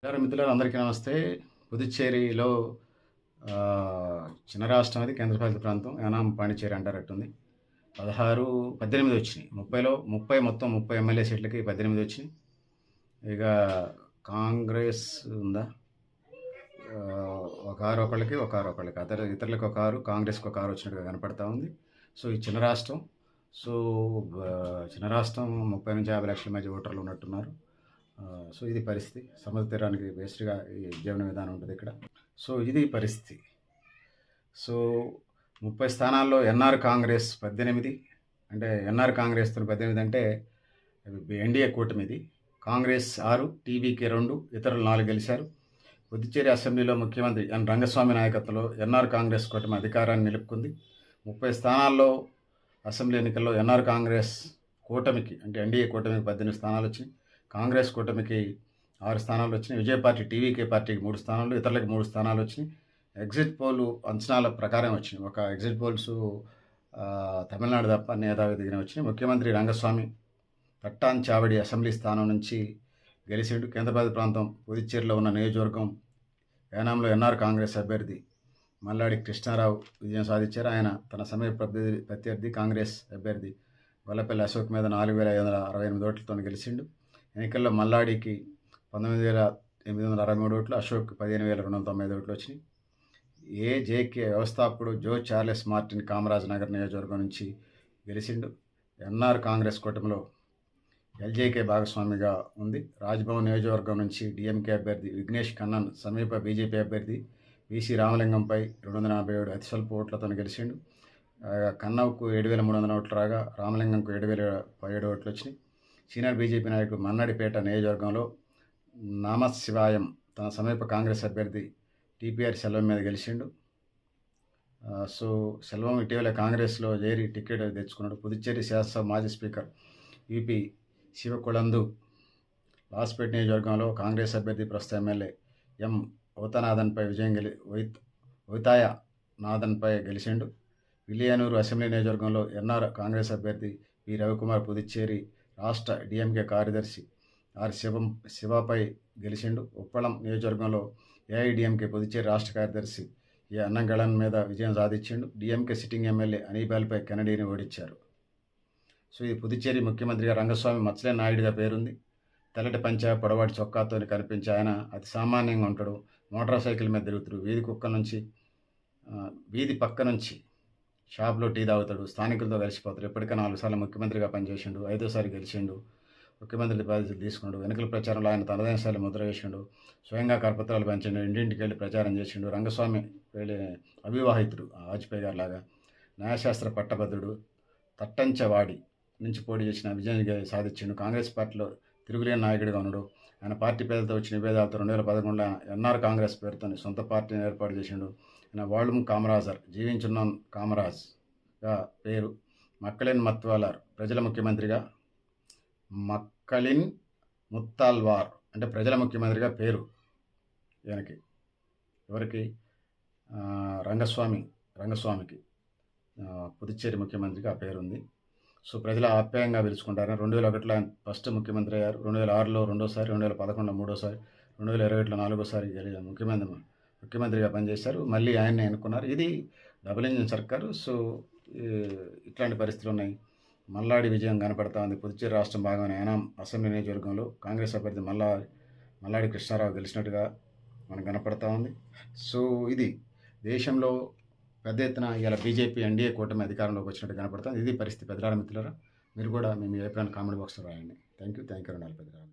మిత్రులారా అందరికీ నమస్తే. పుదుచ్చేరిలో చిన్న రాష్ట్రం అది కేంద్రపాలిత ప్రాంతం. యానాం పాండిచ్చేరి అంటారట్టుంది. 16, 18 వచ్చినాయి. 30 ఎమ్మెల్యే సీట్లకి 18 వచ్చినాయి. ఇక కాంగ్రెస్ ఉందా? ఒక 6 ఒకళ్ళకి, ఒక 6 ఒకళ్ళకి, ఇతరులకు ఒక 6, కాంగ్రెస్కి ఒక 6 వచ్చినట్టుగా కనపడతా ఉంది. సో ఈ చిన్న రాష్ట్రం. సో చిన్న రాష్ట్రం 30 నుంచి 50 లక్షల మధ్య ఓటర్లు ఉన్నట్టున్నారు. సో ఇది పరిస్థితి. సముద్ర తీరానికి బేస్డ్గా ఈ జీవన విధానం ఉంటుంది ఇక్కడ. సో ఇది పరిస్థితి. సో 30 స్థానాల్లో ఎన్ఆర్ కాంగ్రెస్ 18, అంటే ఎన్ఆర్ కాంగ్రెస్తో 18 అంటే ఎన్డీఏ కూటమిది. కాంగ్రెస్ 6, టీవీకే 2, ఇతరులు 4 గెలిచారు. పుదుచ్చేరి అసెంబ్లీలో ముఖ్యమంత్రి ఎన్ రంగస్వామి నాయకత్వంలో ఎన్ఆర్ కాంగ్రెస్ కూటమి అధికారాన్ని నిలుపుకుంది. 30 స్థానాల్లో అసెంబ్లీ ఎన్నికల్లో ఎన్ఆర్ కాంగ్రెస్ కూటమికి, అంటే ఎన్డీఏ కూటమికి 18 స్థానాలు వచ్చినాయి. కాంగ్రెస్ కూటమికి 6 స్థానాలు వచ్చినాయి. విజయ పార్టీ, టీవీకే పార్టీకి 3 స్థానాలు, ఇతరులకు 3 స్థానాలు వచ్చినాయి. ఎగ్జిట్ పోల్ అంచనాల ప్రకారం వచ్చినాయి. ఒక ఎగ్జిట్ పోల్స్ తమిళనాడు తప్ప అన్ని యథావిధిగానే వచ్చినాయి. ముఖ్యమంత్రి రంగస్వామి తట్టాన్చావడి అసెంబ్లీ స్థానం నుంచి గెలిచిండు. కేంద్రపాలిత ప్రాంతం పుదుచ్చేరిలో ఉన్న నియోజకవర్గం యానాంలో ఎన్ఆర్ కాంగ్రెస్ అభ్యర్థి మల్లాడి కృష్ణారావు విజయం సాధించారు. ఆయన తన సమయ ప్రత్యర్థి కాంగ్రెస్ అభ్యర్థి గొల్లపల్లి అశోక్ మీద 4,568 ఓట్లతో గెలిచిండు. ఎన్నికల్లో మల్లాడికి 19,863 ఓట్లు, అశోక్ 15,295 ఓట్లు వచ్చినాయి. ఏజేకే వ్యవస్థాపకుడు జో చార్లెస్ మార్టిన్ కామరాజ్ నగర్ నియోజకవర్గం నుంచి గెలిచిండు. ఎన్ఆర్ కాంగ్రెస్ కూటమిలో ఎల్జేకే భాగస్వామిగా ఉంది. రాజ్భవన్ నియోజకవర్గం నుంచి డిఎంకే అభ్యర్థి విఘ్నేష్ కన్నన్ సమీప బీజేపీ అభ్యర్థి వీసీ రామలింగంపై 247 అతి స్వల్ప ఓట్లతో గెలిచిండు. కన్నవ్కు 7,300 ఓట్లు రాగా రామలింగంకు 7,017 ఓట్లు వచ్చినాయి. సీనియర్ బీజేపీ నాయకుడు మన్నాడిపేట నియోజకవర్గంలో నామశివాయం తన సమీప కాంగ్రెస్ అభ్యర్థి టీపీఆర్ సెల్వం మీద గెలిచిండు. సో సెల్వం ఇటీవల కాంగ్రెస్లో చేరి టికెట్ తెచ్చుకున్నాడు. పుదుచ్చేరి శాసనసభ మాజీ స్పీకర్ యూపీ శివకుళందు లాస్పేట్ నియోజకవర్గంలో కాంగ్రెస్ అభ్యర్థి ప్రస్తుత ఎమ్మెల్యే ఎం వైతాయ నాథన్పై గెలిచిండు. విలియనూరు అసెంబ్లీ నియోజకవర్గంలో ఎన్ఆర్ కాంగ్రెస్ అభ్యర్థి పి రవికుమార్ పుదుచ్చేరి రాష్ట్ర డిఎంకే కార్యదర్శి ఆర్ శివపై గెలిచిండు. ఉప్పళం నియోజకవర్గంలో ఏఐడిఎంకే పుదుచ్చేరి రాష్ట్ర కార్యదర్శి ఏ అన్నంగళన్ మీద విజయం సాధించిండు. డిఎంకే సిట్టింగ్ ఎమ్మెల్యే అనిబాల్పై కెనడీని ఓడించారు. సో ఇది పుదుచ్చేరి ముఖ్యమంత్రిగా రంగస్వామి మచ్చలేని నాయుడిగా పేరుంది. తెల్లటి పంచ, పొడవాటి చొక్కాతో కనిపించే ఆయన అతి సామాన్యంగా ఉంటాడు. మోటార్ సైకిల్ మీద తిరుగుతాడు. వీధి పక్క నుంచి షాప్లో టీ తాగుతాడు. స్థానికులతో కలిసిపోతాడు. ఇప్పటికే 4 సార్లు ముఖ్యమంత్రిగా పనిచేసిండు. 5వ సారి గెలిచిండు. ముఖ్యమంత్రి బాధ్యతలు తీసుకున్నాడు. ఎన్నికల ప్రచారంలో ఆయన తనదైన శైలి ముద్ర వేసిండు. స్వయంగా కరపత్రాలు పంచిండు. ఇంటింటికి వెళ్ళి ప్రచారం చేసిండు. రంగస్వామి అవివాహితుడు, వాజ్పేయి గారి లాగా. న్యాయశాస్త్ర పట్టభద్రుడు. తట్టంచవాడి నుంచి పోటీ చేసిన విజయం సాధించిండు. కాంగ్రెస్ పార్టీలో తిరుగులేని నాయకుడిగా ఉన్నాడు. ఆయన పార్టీ పేదలతో వచ్చిన నివేదాలతో 2011లో ఎన్ఆర్ కాంగ్రెస్ పేరుతో సొంత పార్టీని ఏర్పాటు చేసిండు. ఆయన వాల్మ్ కామరాజర్, జీవించున్న కామరాజ్గా పేరు. మక్కలిన్ మత్వాలార్ ప్రజల ముఖ్యమంత్రిగా, మక్కలిన్ ముత్తాల్వార్ అంటే ప్రజల ముఖ్యమంత్రిగా పేరు ఈయనకి. ఎవరికి? రంగస్వామికి పుదుచ్చేరి ముఖ్యమంత్రిగా ఆ పేరుంది. సో ప్రజలు ఆప్యాయంగా పిలుచుకుంటారు. 2001లో ఆయన ఫస్ట్ ముఖ్యమంత్రి అయ్యారు. 2006లో 2వ సారి, 2011లో 3వ సారి, 2021లో 4వ సారి ముఖ్యమంత్రిగా పనిచేశారు. మళ్ళీ ఆయన్ని ఎన్నుకున్నారు. ఇది డబుల్ ఇంజిన్ సర్కారు. సో ఇట్లాంటి పరిస్థితులు ఉన్నాయి. మల్లాడి విజయం కనపడతా ఉంది. పుదుచ్చేరి రాష్ట్రం భాగమైన యానాం అసెంబ్లీ నియోజకవర్గంలో కాంగ్రెస్ అభ్యర్థి మల్లాడి కృష్ణారావు గెలిచినట్టుగా మనకు కనపడతా ఉంది. సో ఇది దేశంలో పెద్ద ఎత్తున ఇలా బీజేపీ ఎన్డీఏ కూటమి అధికారంలోకి వచ్చినట్టు కనపడుతుంది. ఇది పరిస్థితి. పెద్దరాల మిత్రులారా, మీరు కూడా మీ అభిప్రాయాన్ని కామెంట్ బాక్స్లో రాయండి. Thank you. పెద్దరాల.